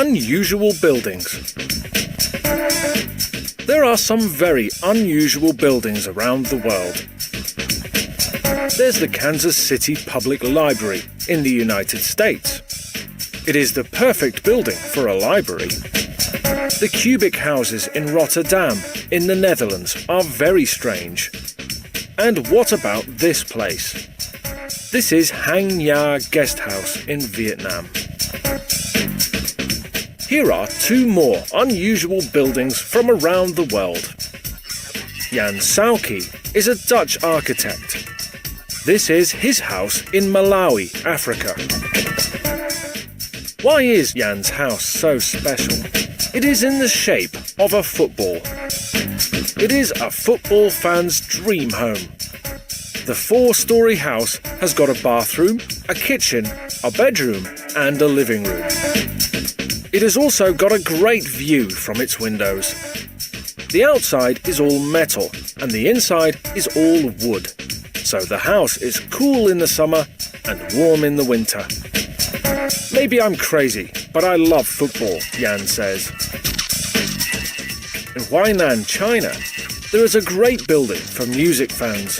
Unusual buildings. There are some very unusual buildings around the world. There's the Kansas City Public Library in the United States. It is the perfect building for a library. The cubic houses in Rotterdam in the Netherlands are very strange. And what about this place? This is Hang Nha Guest House in Vietnam. Here are two more unusual buildings from around the world. Jan Saukey is a Dutch architect. This is his house in Malawi, Africa. Why is Jan's house so special? It is in the shape of a football. It is a football fan's dream home. The 4-story house has got a bathroom, a kitchen, a bedroom and a living room. It has also got a great view from its windows. The outside is all metal and the inside is all wood. So the house is cool in the summer and warm in the winter. Maybe I'm crazy, but I love football, Jan says. In Huainan, China, there is a great building for music fans.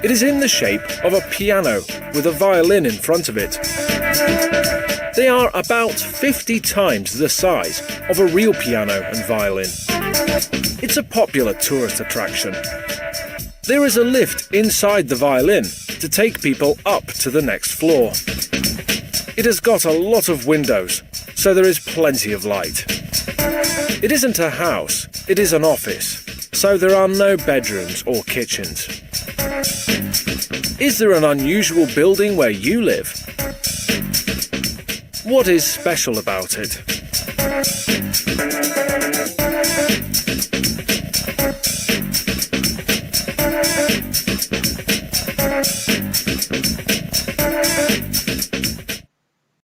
It is in the shape of a piano with a violin in front of it. They are about 50 times the size of a real piano and violin. It's a popular tourist attraction. There is a lift inside the violin to take people up to the next floor. It has got a lot of windows, so there is plenty of light. It isn't a house, it is an office, so there are no bedrooms or kitchens. Is there an unusual building where you live? What is special about it?